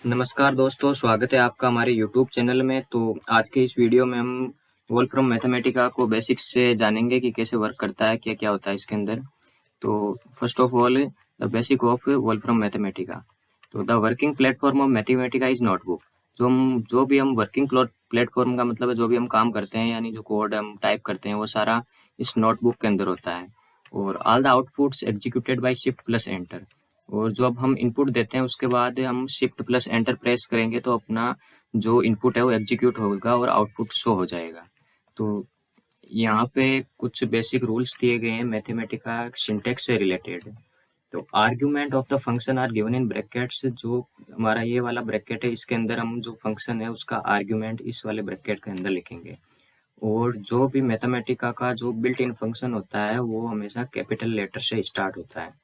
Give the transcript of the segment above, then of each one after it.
नमस्कार दोस्तों, स्वागत है आपका हमारे यूट्यूब चैनल में। तो आज के इस वीडियो में हम वोल्फ्रम मैथमेटिका को बेसिक्स से जानेंगे कि कैसे वर्क करता है, क्या क्या होता है इसके अंदर। तो first of all the basic of Wolfram Mathematica. तो the working platform of Mathematica is notebook. जो भी हम वर्किंग प्लेटफॉर्म का मतलब है, जो भी हम काम करते हैं यानी जो कोड हम टाइप करते हैं वो सारा इस नोटबुक के अंदर होता है। और all the outputs executed by shift plus enter. और जो अब हम इनपुट देते हैं उसके बाद हम शिफ्ट प्लस एंटर प्रेस करेंगे तो अपना जो इनपुट है वो एग्जीक्यूट होगा और आउटपुट शो हो जाएगा। तो यहाँ पे कुछ बेसिक रूल्स दिए गए हैं मैथमेटिका सिंटेक्स से रिलेटेड। तो argument of the function are given in brackets. जो हमारा ये वाला ब्रैकेट है इसके अंदर हम जो फंक्शन है उसका आर्ग्यूमेंट इस वाले ब्रैकेट के अंदर लिखेंगे। और जो भी मैथमेटिका का जो बिल्ट इन फंक्शन होता है वो हमेशा कैपिटल लेटर से स्टार्ट होता है।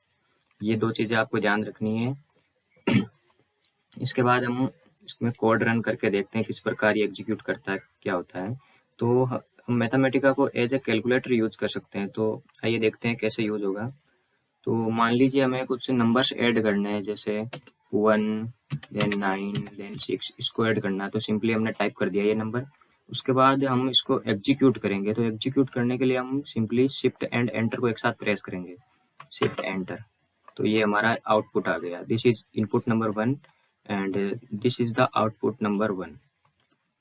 ये दो चीज़ें आपको ध्यान रखनी है। इसके बाद हम इसमें कोड रन करके देखते हैं किस प्रकार ये एग्जीक्यूट करता है, क्या होता है। तो हम मैथमेटिका को एज ए कैलकुलेटर यूज कर सकते हैं। तो आइए देखते हैं कैसे यूज होगा। तो मान लीजिए हमें कुछ नंबर्स ऐड करने हैं, जैसे 1 देन 9 देन 6, इसको ऐड करना है। तो सिंपली हमने टाइप कर दिया ये नंबर। उसके बाद हम इसको एग्जीक्यूट करेंगे। तो एग्जीक्यूट करने के लिए हम सिंपली शिफ्ट एंड एंटर को एक साथ प्रेस करेंगे, शिफ्ट एंटर। तो ये हमारा आउटपुट आ गया। This is input number 1 and this is the output number 1।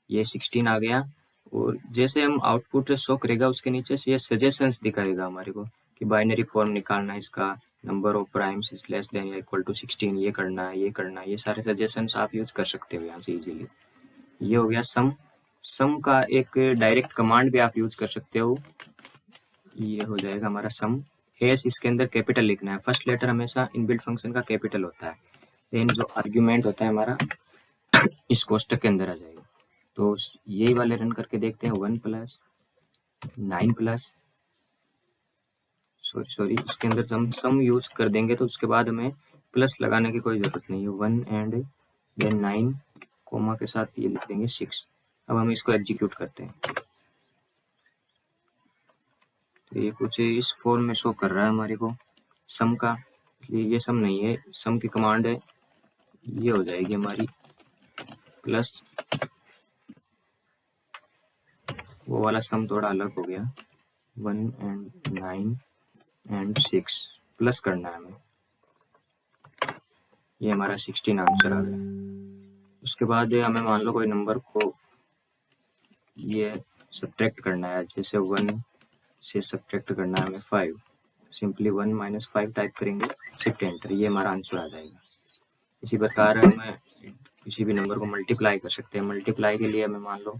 ये 16 आ गया। और जैसे हम आउटपुट शो करेगा उसके नीचे से ये सजेशंस दिखाएगा हमारे को कि बाइनरी फॉर्म निकालना है इसका, number of primes is less than या इक्वल टू 16, ये करना है, ये करना है। ये सारे सजेशंस आप यूज कर सकते हो यहाँ से इजीली। ये हो गया सम। सम का एक डायरेक्ट कमांड भी आप यूज कर सकते हो। ये हो जाएगा हमारा सम। एस इसके अंदर कैपिटल लिखना है। फर्स्ट लेटर हमेशा इनबिल्ट फंक्शन का कैपिटल होता है। देन जो आर्ग्यूमेंट होता है हमारा इस कोष्टक के अंदर आ जाएगा। तो यही वाले रन करके देखते हैं। 1 प्लस 9 प्लस सॉरी इसके अंदर हम सम यूज कर देंगे तो उसके बाद हमें प्लस लगाने की कोई जरूरत नहीं है। 1 एंड देन 9 कोमा के साथ ये लिख देंगे 6। अब हम इसको एग्जीक्यूट करते हैं। तो ये कुछ इस फॉर्म में शो कर रहा है हमारे को सम का। ये सम नहीं है, सम की कमांड है। ये हो जाएगी हमारी प्लस, वो वाला सम थोड़ा अलग हो गया। 1 एंड 9 एंड 6 प्लस करना है हमें। ये हमारा 16 आंसर आ गया। उसके बाद हमें मान लो कोई नंबर को ये सब्ट्रैक्ट करना है, जैसे 1 से सब्ट्रैक्ट करना है हमें 5। सिंपली 1 माइनस 5 टाइप करेंगे, शिफ्ट एंटर, ये हमारा आंसर आ जाएगा। इसी प्रकार हमें किसी भी नंबर को मल्टीप्लाई कर सकते हैं। मल्टीप्लाई के लिए हमें मान लो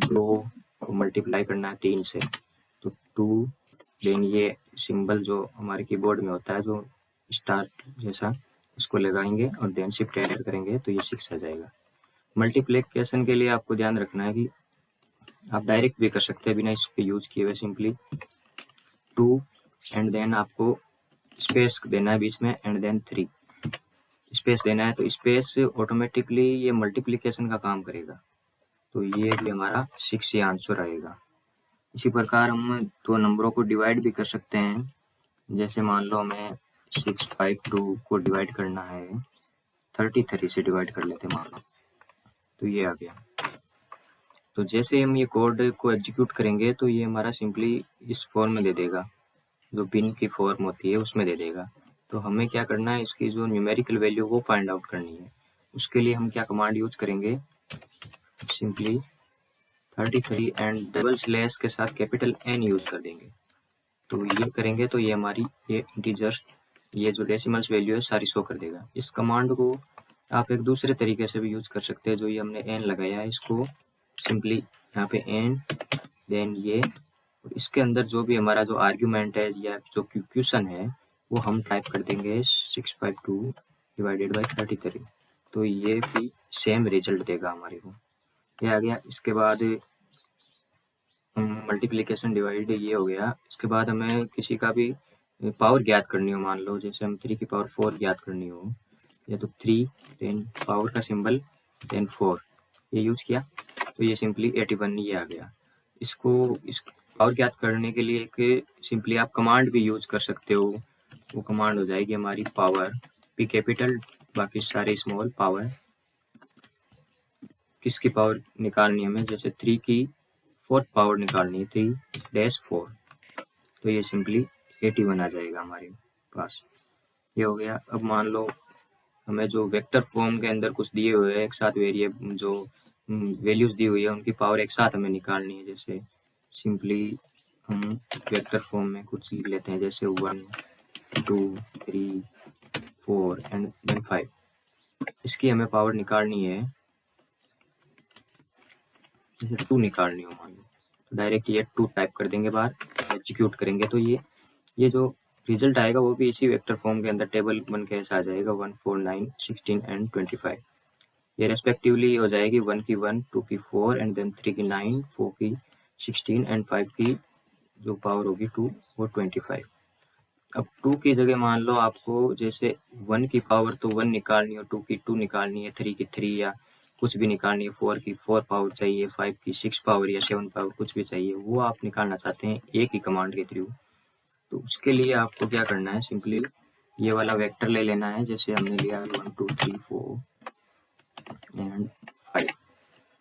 2 को मल्टीप्लाई करना है 3 से, तो 2 देन ये सिंबल जो हमारे कीबोर्ड में होता है जो स्टार जैसा, इसको लगाएंगे और देन शिफ्ट एंटर करेंगे तो ये 6 आ जाएगा। मल्टीप्लिकेशन के लिए आपको ध्यान रखना है कि आप डायरेक्ट भी कर सकते हैं बिना इस पे यूज किए हुए। सिंपली 2 एंड देन आपको स्पेस देना है बीच में एंड देन 3 स्पेस देना है। तो स्पेस ऑटोमेटिकली ये मल्टीप्लिकेशन का काम करेगा। तो ये भी हमारा 6 ये आंसर आएगा। इसी प्रकार हम दो नंबरों को डिवाइड भी कर सकते हैं। जैसे मान लो हमें 652 को डिवाइड करना है 33 से डिवाइड कर लेते हैं मान लो, तो ये आ गया। तो जैसे हम ये कोड को एग्जीक्यूट करेंगे तो ये हमारा सिंपली इस फॉर्म में दे देगा, जो बिन की फॉर्म होती है उसमें दे देगा। तो हमें क्या करना है, इसकी जो न्यूमेरिकल वैल्यू वो फाइंड आउट करनी है। उसके लिए हम क्या कमांड यूज करेंगे, सिंपली 33 एंड डबल स्लैश के साथ कैपिटल N यूज कर देंगे। तो ये करेंगे तो ये हमारी ये इंटीजर, ये जो डेसिमल्स वैल्यू है सारी शो कर देगा। इस कमांड को आप एक दूसरे तरीके से भी यूज कर सकते हैं। जो ये हमने N लगाया है इसको सिंपली यहाँ पे N देन ये, और इसके अंदर जो भी हमारा जो आर्ग्यूमेंट है या जो क्वेश्चन है वो हम टाइप कर देंगे 652 डिवाइडेड बाई 33। तो ये भी सेम रिजल्ट देगा हमारे को। ये आ गया। इसके बाद मल्टीप्लिकेशन डिवाइड ये हो गया। इसके बाद हमें किसी का भी पावर ज्ञात करनी हो, मान लो जैसे हम 3 की पावर 4 ज्ञात करनी हो, या तो 3 देन पावर का सिंबल देन 4 ये यूज किया तो ये सिंपली 81 ये आ गया। इसको इस पावर ज्ञात करने के लिए एक सिंपली आप कमांड भी यूज कर सकते हो। वो कमांड हो जाएगी हमारी पावर, पी कैपिटल बाकी सारे स्मॉल, पावर किसकी पावर निकालनी है हमें, जैसे 3 की 4th पावर निकालनी है 3-4, तो ये सिंपली 81 आ जाएगा हमारे पास। ये हो गया। अब मान लो हमें जो वेक्टर फॉर्म के अंदर कुछ दिए हुए हैं एक साथ वेरिएबल, जो वैल्यूज दी हुई है उनकी पावर एक साथ हमें निकालनी है। जैसे सिंपली हम वेक्टर फॉर्म में कुछ लिख लेते हैं, जैसे 1 2 3 4 एंड देन 5। इसकी हमें पावर निकालनी है, जैसे 2 निकालनी हो मान लो, तो डायरेक्ट ये 2 टाइप कर देंगे बाहर, एग्जीक्यूट करेंगे तो ये जो रिजल्ट आएगा वो भी इसी वेक्टर फॉर्म के अंदर टेबल बन के ऐसा आ जाएगा 1 4 9 16 एंड 25। ये रेस्पेक्टिवली हो जाएगी 1 की 1, 2 की 4 एंड देन 3 की 9, 4 की 16 एंड 5 की जो पावर होगी 2 वो 25। अब 2 की जगह मान लो आपको जैसे 1 की पावर तो 1 निकालनी हो, 2 की 2 निकालनी है, 3 की 3 या कुछ भी निकालनी है, 4 की 4 पावर चाहिए, 5 की 6 पावर या 7 पावर कुछ भी चाहिए, वो आप निकालना चाहते हैं एक ही कमांड के थ्रू। तो उसके लिए आपको क्या करना है, सिंपली ये वाला वेक्टर ले लेना है, जैसे हमने लिया 1 2 3 4 एंड 5।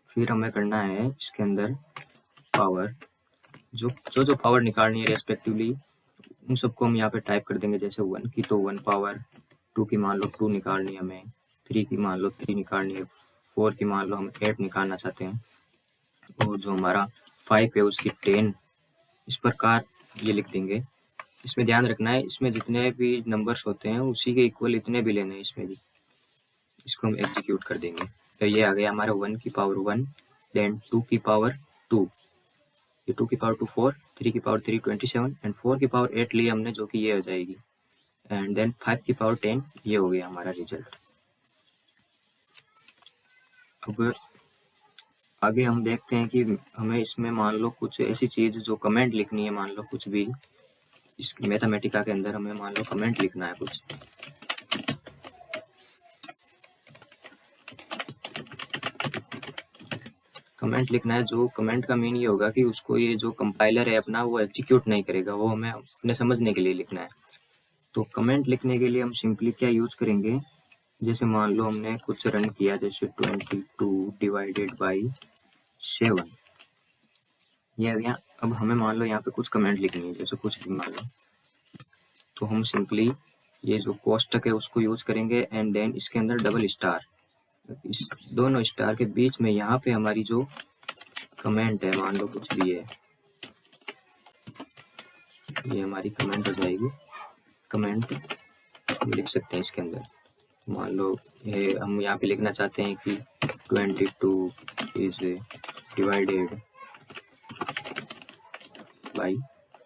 फिर हमें करना है इसके अंदर पावर, जो पावर निकालनी है रेस्पेक्टिवली उन सबको हम यहाँ पे टाइप कर देंगे। जैसे 1 की तो 1 पावर, 2 की मान लो 2 निकालनी है हमें, 3 की मान लो 3 निकालनी है, 4 की मान लो हम 8 निकालना चाहते हैं, और जो हमारा 5 है उसकी 10। इस प्रकार ये लिख देंगे। इसमें ध्यान रखना है, इसमें जितने भी नंबर्स होते हैं उसी के इक्वल इतने भी लेने हैं इसमें भी। इसको हम एग्जीक्यूट कर देंगे, तो ये आ गया हमारा 1 की पावर 1, देन 2 की पावर 2, ये 2 की पावर 2 4, 3 की पावर 3 27 एंड 4 की पावर 8 ली हमने, जो कि ये हो जाएगी, एंड देन 5 की पावर 10। ये हो गया हमारा रिजल्ट। अब आगे हम देखते हैं कि हमें इसमें मान लो कुछ ऐसी चीज़ जो कमेंट लिखनी है, मान लो कुछ भी इस मैथमेटिका के अंदर हमें मान लो कमेंट लिखना है कुछ। कमेंट लिखना है, जो कमेंट का मीन ये होगा कि उसको ये जो कंपाइलर है अपना वो एग्जीक्यूट नहीं करेगा, वो हमें अपने समझने के लिए लिखना है। तो कमेंट लिखने के लिए हम सिंपली क्या यूज करेंगे, जैसे मान लो हमने कुछ रन किया, जैसे 22 डिवाइडेड बाई 7, ये आ गया। अब हमें मान लो यहाँ पे कुछ कमेंट लिखनी है, जैसे कुछ भी मान लो, तो हम सिंपली ये जो कोष्टक है उसको यूज करेंगे एंड देन इसके अंदर डबल स्टार, इस दोनों स्टार के बीच में यहाँ पे हमारी जो कमेंट है, मान लो कुछ भी है, ये हमारी कमेंट हो जाएगी। कमेंट लिख सकते हैं इसके अंदर, मान लो ये हम यहाँ पे लिखना चाहते हैं कि 22 इज डिवाइडेड बाई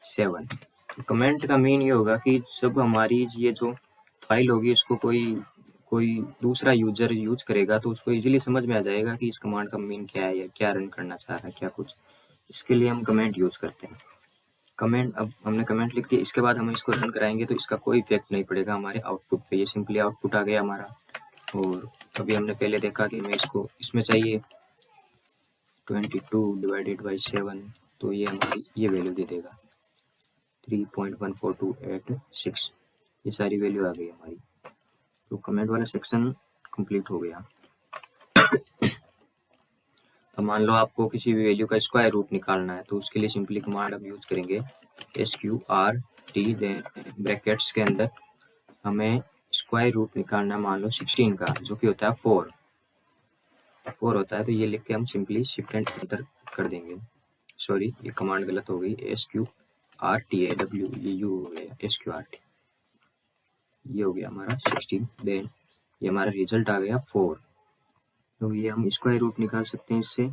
7। तो कमेंट का मीन ये होगा कि जब हमारी ये जो फाइल होगी इसको कोई दूसरा यूजर यूज करेगा तो उसको इजीली समझ में आ जाएगा कि इस कमांड का मीन क्या है या क्या रन करना चाह रहा है, क्या कुछ। इसके लिए हम कमेंट यूज करते हैं। कमेंट, अब हमने कमेंट लिख दिया, इसके बाद हम इसको रन कराएंगे तो इसका कोई इफेक्ट नहीं पड़ेगा हमारे आउटपुट पे। ये सिंपली आउटपुट आ गया हमारा। और अभी हमने पहले देखा कि हमें इसको इसमें चाहिए 22 डिवाइडेड बाई 7, तो ये हमारी ये वैल्यू दे देगा 3.14286। ये सारी वैल्यू आ गई हमारी। तो कमेंट वाला सेक्शन कंप्लीट हो गया। अब मान लो आपको किसी भी वैल्यू का स्क्वायर रूट निकालना है, तो उसके लिए सिंपली कमांड हम यूज करेंगे SQRT, ब्रैकेट्स के अंदर हमें स्क्वायर रूट निकालना है, मान लो 16 का, जो कि होता है 4 होता है। तो ये लिख के हम सिंपली शिफ्ट एंड एंटर कर देंगे। सॉरी, ये कमांड गलत हो गई, SQRTAW, ये यू हो गया SQRT, ये हो गया हमारा 16। देन ये हमारा रिजल्ट आ गया 4। तो ये हम स्क्वायर रूट निकाल सकते हैं इससे।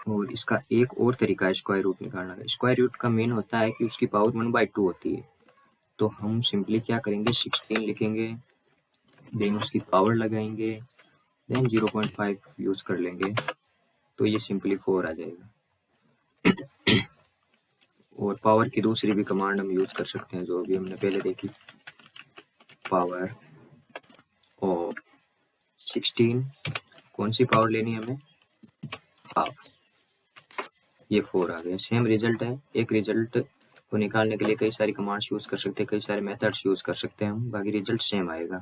और इसका एक और तरीका है स्क्वायर रूट निकालने का। स्क्वायर रूट का मेन होता है कि उसकी पावर 1/2 होती है। तो हम सिंपली क्या करेंगे, 16 लिखेंगे, देन उसकी पावर लगाएंगे, देन 0.5 यूज कर लेंगे, तो ये सिंपली 4 आ जाएगा। और पावर की दूसरी भी कमांड हम यूज कर सकते हैं, जो अभी हमने पहले देखी, पावर और 16, कौन सी पावर लेनी है हमें, हाफ, ये 4 आ गया। सेम रिजल्ट है। एक रिजल्ट को निकालने के लिए कई सारी कमांड्स यूज कर सकते हैं, कई सारे मेथड्स यूज कर सकते हैं हम, बाकी रिजल्ट सेम आएगा।